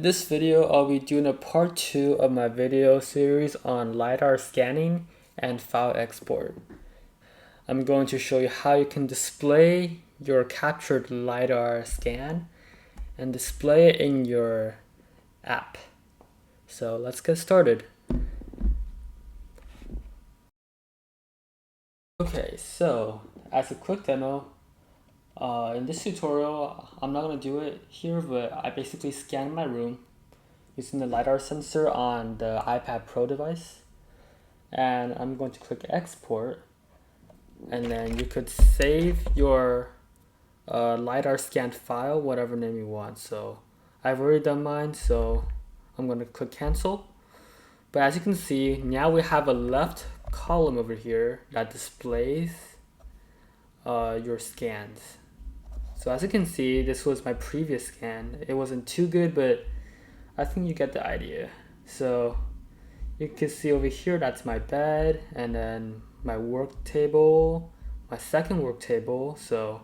In this video, I'll be doing a part 2 of my video series on LiDAR scanning and file export. I'm going to show you how you can display your captured LiDAR scan and display it in your app. So let's get started. Okay, so as a quick demo, in this tutorial, I'm not going to do it here, but I basically scanned my room using the LiDAR sensor on the iPad Pro device. And I'm going to click export, and then you could save your LiDAR scanned file, whatever name you want. So I've already done mine, so I'm going to click cancel. But as you can see, now we have a left column over here that displays your scans. So as you can see, this was my previous scan. It wasn't too good, but I think you get the idea. So you can see over here, that's my bed, and then my work table, my second work table. So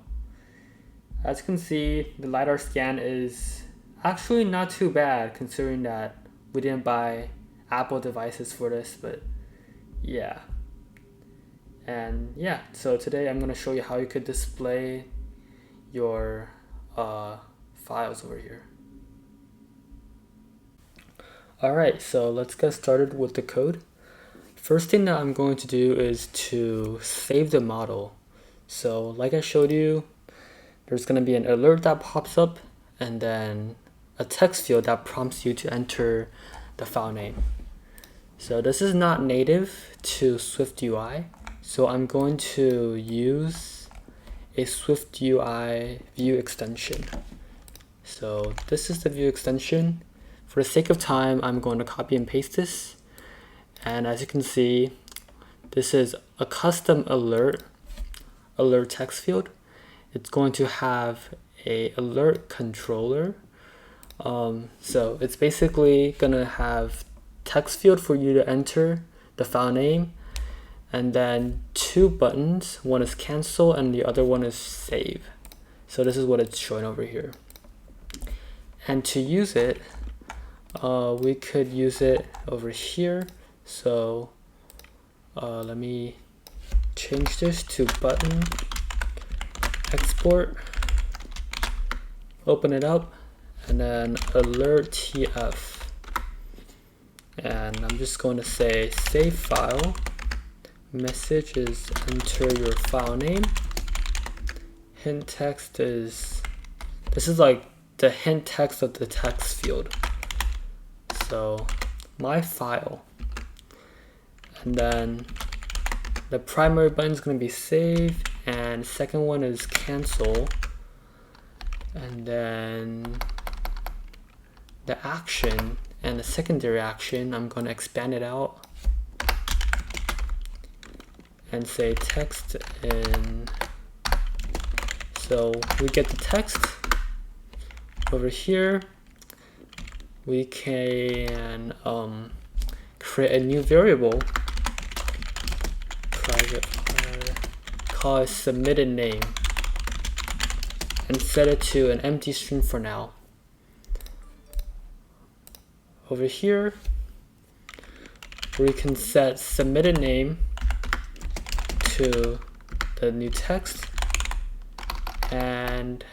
as you can see, the LiDAR scan is actually not too bad considering that we didn't buy Apple devices for this, but yeah. And yeah, so today I'm going to show you how you could display your files over here. Alright, so let's get started with the code. First thing that I'm going to do is to save the model. So like I showed you, there's going to be an alert that pops up and then a text field that prompts you to enter the file name. So this is not native to SwiftUI, so I'm going to use a SwiftUI view extension. So this is the view extension. For the sake of time, I'm going to copy and paste this. And as you can see, this is a custom alert text field. It's going to have a alert controller. So it's basically gonna have text field for you to enter the file name, and then two buttons. One is cancel and the other one is save. So this is what it's showing over here. And to use it, we could use it over here. So let me change this to button export, open it up, and then alert tf. And I'm just going to say save file. Message is enter your file name. Hint text is, this is like the hint text of the text field. So my file. And then the primary button is going to be save, and the second one is cancel. And then the action and the secondary action, I'm going to expand it out and say text in. So we get the text over here. We can create a new variable, private, call it submitted name, and set it to an empty string for now. Over here, we can set submitted name to the new text and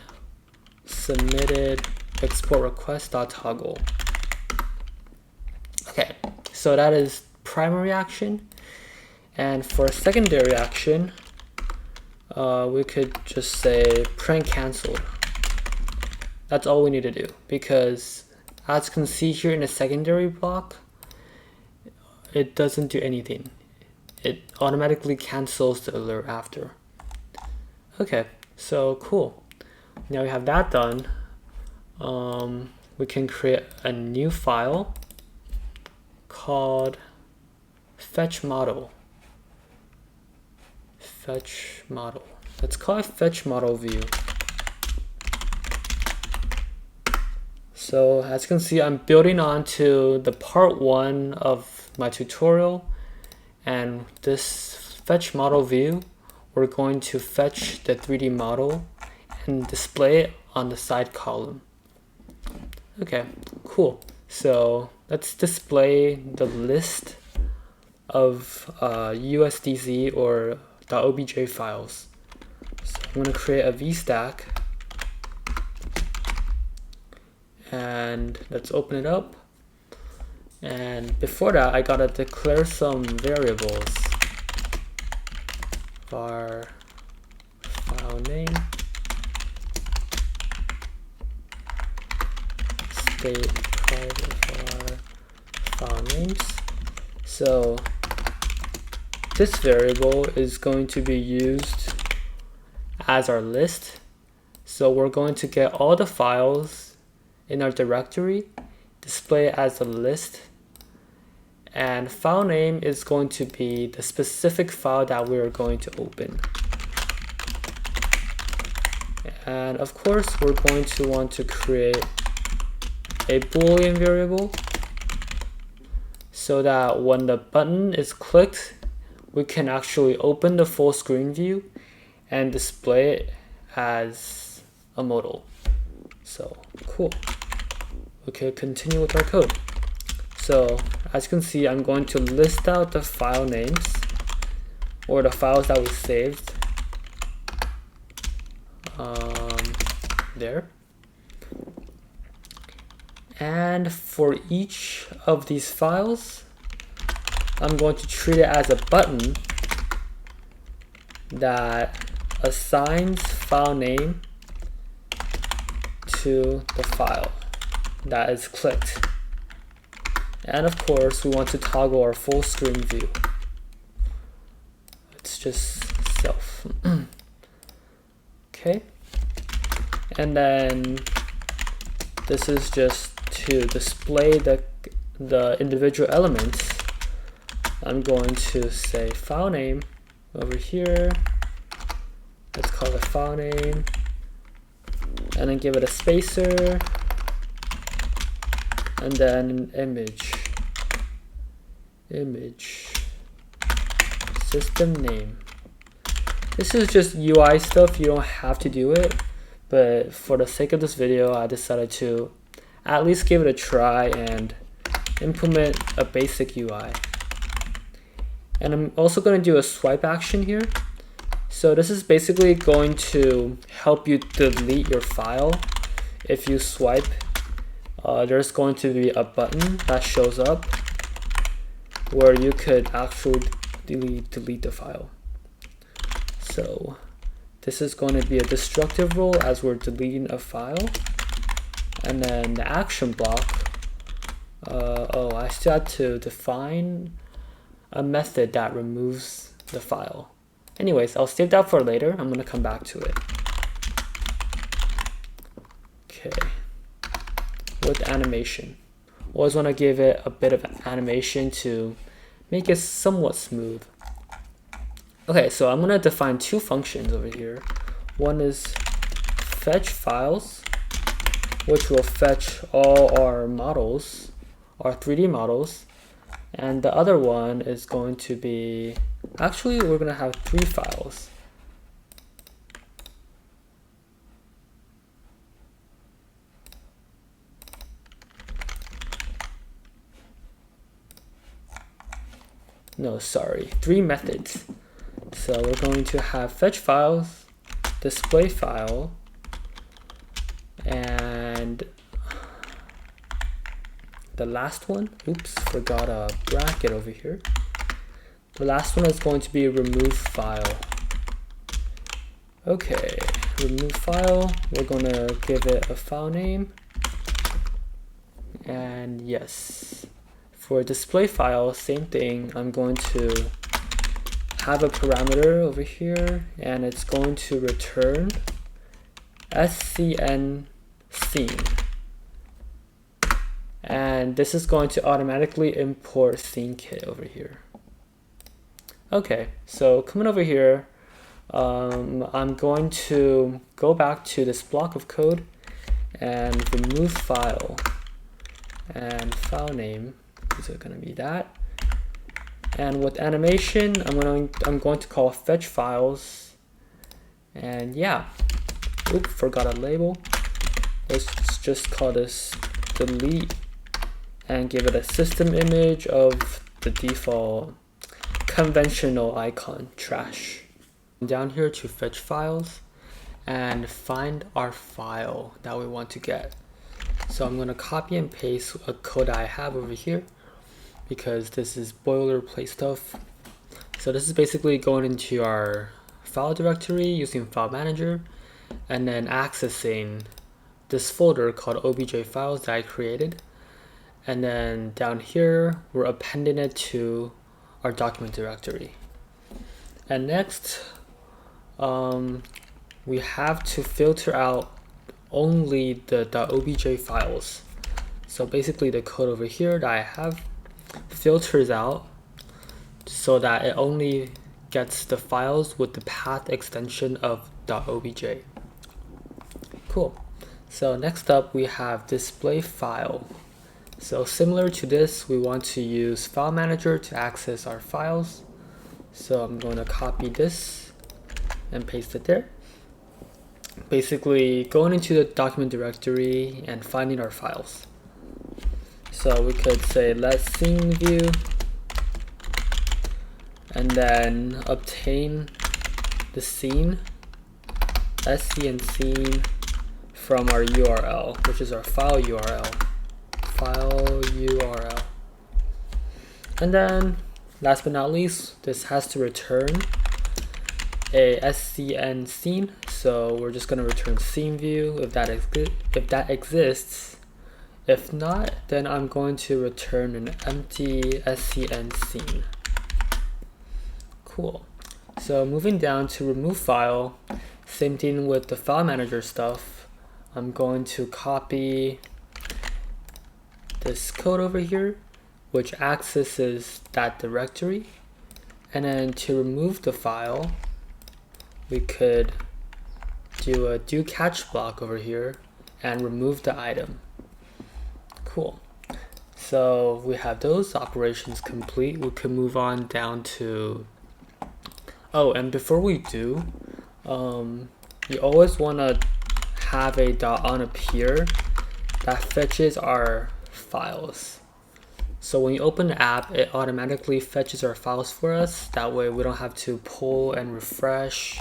submitted export request.toggle. Okay, so that is primary action. And for secondary action, we could just say print canceled. That's all we need to do, because as you can see here in the secondary block, it doesn't do anything. It automatically cancels the alert after. Okay, so cool. Now we have that done. We can create a new file called fetch model. Fetch model. Let's call it fetch model view. So as you can see, I'm building onto the part 1 of my tutorial, and this fetch model view, we're going to fetch the 3D model and display it on the side column. Okay, cool. So let's display the list of USDZ or .obj files. So I'm going to create a VStack, and let's open it up. And before that, I gotta declare some variables. Var file name, state private var file names. So this variable is going to be used as our list. So we're going to get all the files in our directory, display it as a list, and file name is going to be the specific file that we're going to open. And of course, we're going to want to create a Boolean variable so that when the button is clicked, we can actually open the full screen view and display it as a modal. So cool. Okay, continue with our code. So as you can see, I'm going to list out the file names or the files that we saved there. And for each of these files, I'm going to treat it as a button that assigns file name to the file that is clicked. And of course, we want to toggle our full screen view. It's just self. Okay. And then this is just to display the individual elements. I'm going to say file name over here. Let's call it file name. And then give it a spacer. And then an image system name. This is just UI stuff, you don't have to do it, but for the sake of this video, I decided to at least give it a try and implement a basic UI. And I'm also going to do a swipe action here. So this is basically going to help you delete your file. If you swipe, there's going to be a button that shows up where you could actually delete the file. So this is going to be a destructive role as we're deleting a file. And then the action block, I still have to define a method that removes the file. Anyways, I'll save that for later. I'm going to come back to it. Okay. With animation, always want to give it a bit of animation to make it somewhat smooth. Okay, so I'm going to define two functions over here. One is fetch files, which will fetch all our models, our 3D models. And the other one is going to be, actually we're going to have 3 files. No, sorry, 3 methods. So we're going to have fetch files, display file, and the last one, oops, forgot a bracket over here. The last one is going to be remove file. Okay, remove file, we're going to give it a file name. And yes, for display file, same thing. I'm going to have a parameter over here, and it's going to return SCN scene. And this is going to automatically import SceneKit over here. Okay, so coming over here, I'm going to go back to this block of code and remove file and file name. Is it going to be that? And with animation, I'm going to call fetch files. And yeah, oops, forgot a label. Let's just call this delete and give it a system image of the default conventional icon, trash. Down here to fetch files and find our file that we want to get. So I'm going to copy and paste a code I have over here because this is boilerplate stuff. So this is basically going into our file directory using file manager and then accessing this folder called obj files that I created. And then down here, we're appending it to our document directory. And next, we have to filter out only the .obj files. So basically the code over here that I have filters out so that it only gets the files with the path extension of .obj. Cool. So next up we have display file. So similar to this, we want to use file manager to access our files. So I'm going to copy this and paste it there. Basically going into the document directory and finding our files. So we could say let's scene view and then obtain the scene, sc and scene from our URL, which is our file URL. And then last but not least, this has to return a scn scene. So we're just going to return scene view if that exists. If not, then I'm going to return an empty scn scene. Cool. So moving down to remove file, same thing with the file manager stuff. I'm going to copy this code over here, which accesses that directory. And then to remove the file, we could do a do catch block over here and remove the item. Cool. So we have those operations complete. We can move on down to, oh, and before we do, you always want to have a .on appear that fetches our files. So when you open the app, it automatically fetches our files for us. That way we don't have to pull and refresh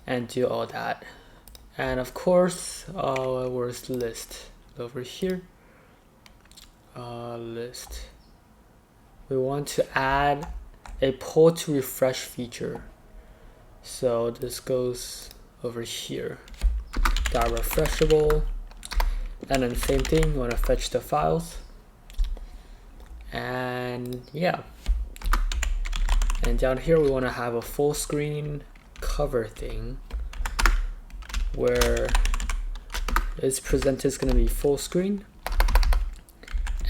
and do all that. And of course, where's the list? Over here. List. We want to add a pull to refresh feature. So this goes over here. .refreshable. And then same thing, you want to fetch the files. And yeah. And down here we want to have a full screen cover thing where it's presented is going to be full screen.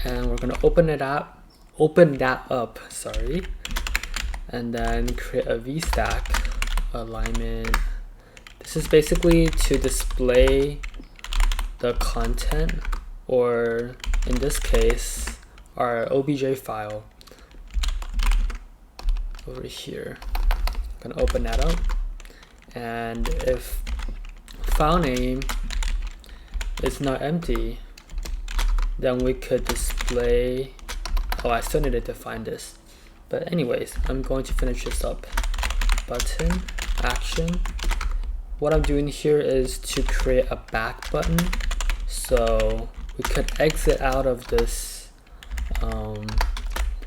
And we're going to open that up, sorry. And then create a VStack alignment. This is basically to display the content, or in this case, our obj file over here. I'm gonna open that up, and if file name is not empty, then we could display, oh, I still need to define this. But anyways, I'm going to finish this up. Button, action. What I'm doing here is to create a back button. So we could exit out of this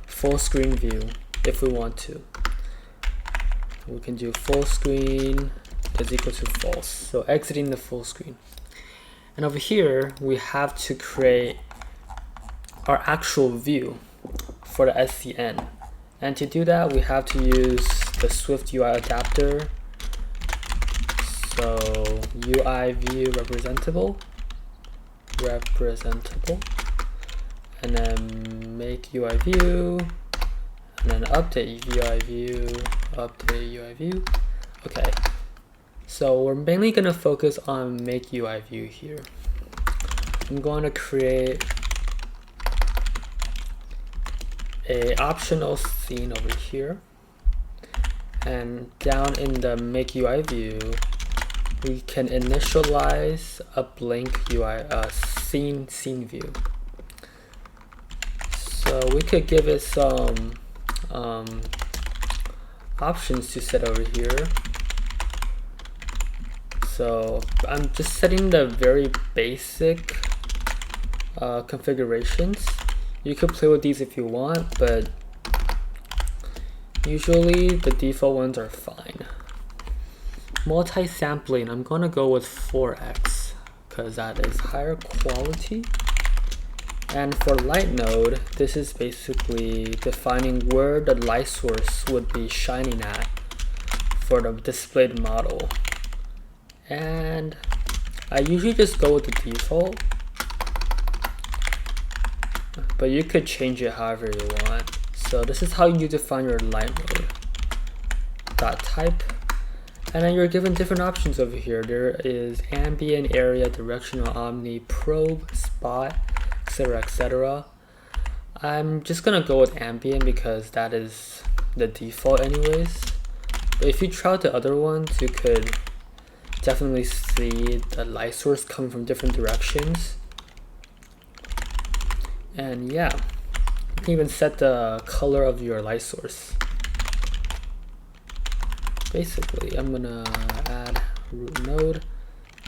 full screen view if we want to. We can do full screen is equal to false. So exiting the full screen. And over here, we have to create our actual view for the SCN. And to do that, we have to use the SwiftUI adapter. So UI view representable, and then make UI view, and then update UI view. Okay, so we're mainly going to focus on make UI view here. I'm going to create a optional scene over here, and down in the make UI view, we can initialize a blank UI scene view. So we could give it some options to set over here. So I'm just setting the very basic configurations. You could play with these if you want, but usually the default ones are fine. Multi-sampling, I'm gonna go with 4x because that is higher quality. And for light node, this is basically defining where the light source would be shining at for the displayed model. And I usually just go with the default, but you could change it however you want. So this is how you define your light node. Dot type. And then you're given different options over here. There is ambient, area, directional, omni, probe, spot, etc, etc. I'm just gonna go with ambient because that is the default anyways. But if you try out the other ones, you could definitely see the light source coming from different directions. And yeah, you can even set the color of your light source. Basically, I'm gonna add root node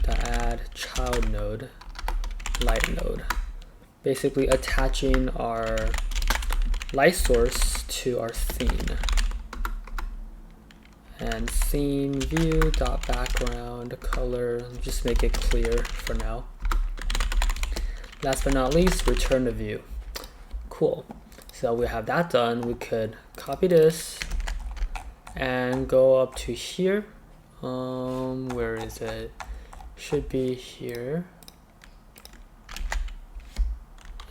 to add child node, light node. Basically attaching our light source to our scene. And scene view dot background color, just make it clear for now. Last but not least, return the view. Cool. So we have that done. We could copy this and go up to here. Where is it? Should be here.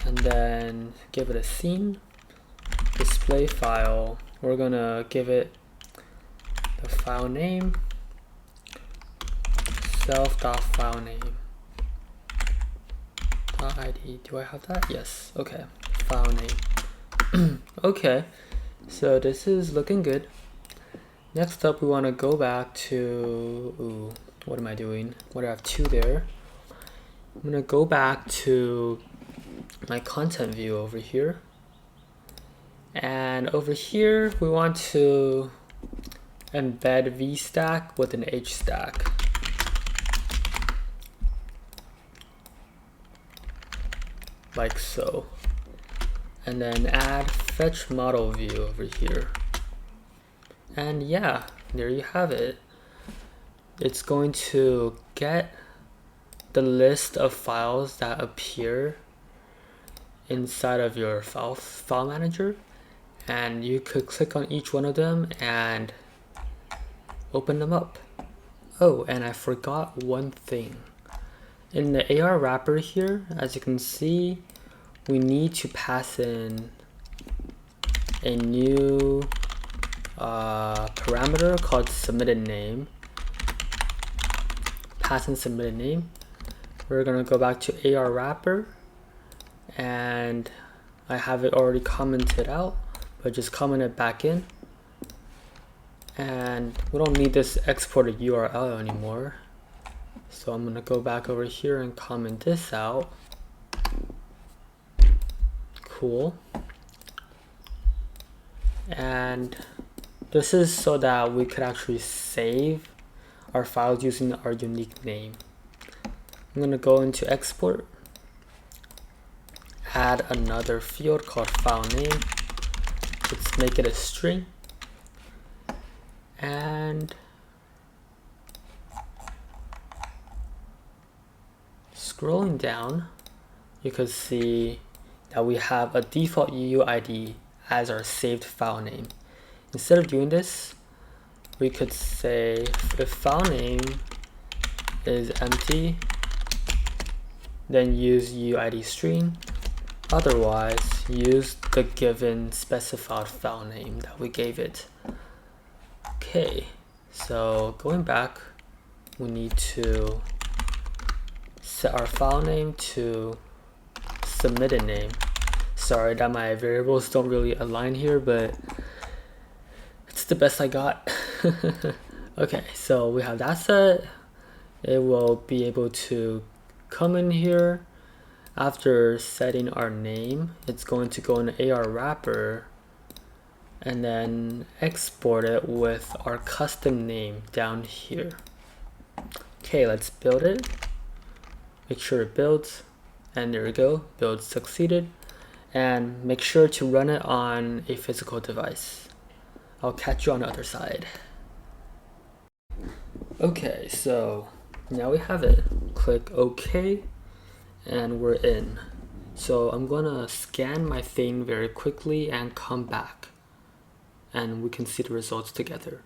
And then give it a scene, display file. We're gonna give it the file name, self.filename. .id, do I have that? Yes, okay, file name. Okay, so this is looking good. Next up, we wanna go back to, what am I doing? What do I have two there? I'm gonna go back to my content view over here, and over here we want to embed VStack with an HStack. Like so. And then add fetch model view over here. And yeah, there you have it. It's going to get the list of files that appear inside of your file manager, and you could click on each one of them and open them up. Oh, and I forgot one thing. In the AR wrapper here, as you can see, we need to pass in a new parameter called submitted name. Pass in submitted name. We're gonna go back to AR wrapper, and I have it already commented out, but just comment it back in. And we don't need this exported URL anymore. So I'm gonna go back over here and comment this out. Cool. And this is so that we could actually save our files using our unique name. I'm gonna go into export, add another field called file name. Let's make it a string. And scrolling down, you can see that we have a default UUID as our saved file name. Instead of doing this, we could say if file name is empty, then use UUID string. Otherwise, use the given specified file name that we gave it. Okay, so going back, we need to set our file name to submitted name. Sorry that my variables don't really align here, but it's the best I got. Okay, so we have that set. it will be able to come in here. After setting our name, it's going to go in the AR wrapper and then export it with our custom name down here. Okay, let's build it. Make sure it builds, and there we go, build succeeded. And make sure to run it on a physical device. I'll catch you on the other side. Okay, so now we have it. Click OK, and we're in. So I'm gonna scan my thing very quickly and come back, and we can see the results together.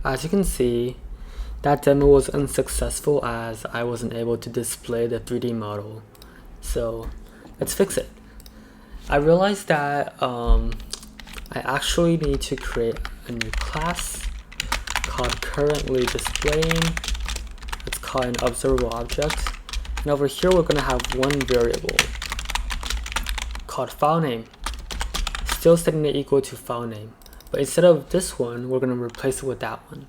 As you can see, that demo was unsuccessful as I wasn't able to display the 3D model. So let's fix it. I realized that I actually need to create a new class called currently displaying. Let's call it an observable object. And over here we're going to have one variable called file name, still setting it equal to file name. But instead of this one, we're going to replace it with that one.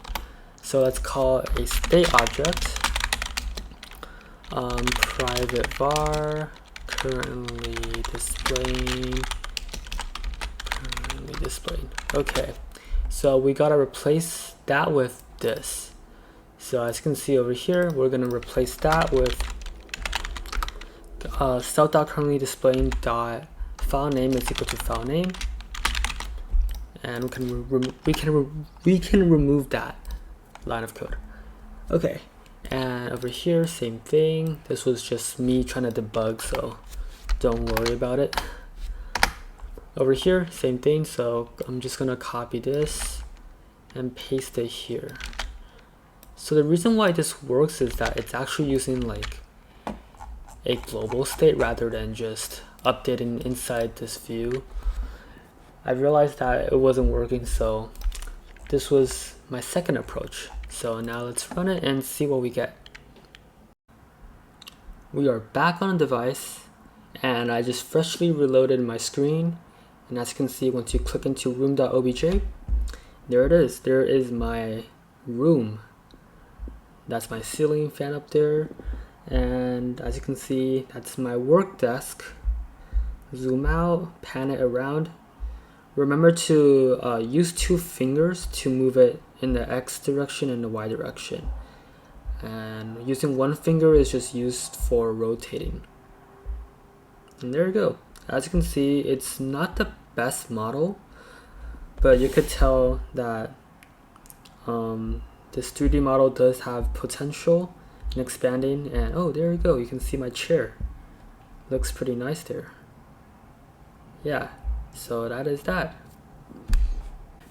So let's call a state object, private var, currently displaying. Okay, so we gotta replace that with this. So as you can see over here, we're gonna replace that with self.currently displaying dot file name is equal to file name, and we can remove that line of code. Okay, and over here, same thing. This was just me trying to debug, so don't worry about it. Over here, same thing. So I'm just gonna copy this and paste it here. So the reason why this works is that it's actually using like a global state rather than just updating inside this view. I realized that it wasn't working, so this was my second approach. So now let's run it and see what we get. We are back on the device, and I just freshly reloaded my screen. And as you can see, once you click into room.obj, there it is. There is my room. That's my ceiling fan up there. And as you can see, that's my work desk. Zoom out, pan it around. Remember to use 2 fingers to move it in the X direction and the Y direction. And using 1 finger is just used for rotating. And there you go. As you can see, it's not the best model, but you could tell that this 3D model does have potential in expanding. And oh, there you go. You can see my chair. Looks pretty nice there. Yeah, so that is that.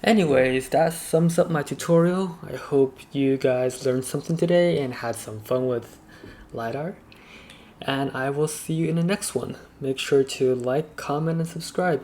Anyways, that sums up my tutorial. I hope you guys learned something today and had some fun with LiDAR. And I will see you in the next one. Make sure to like, comment, and subscribe.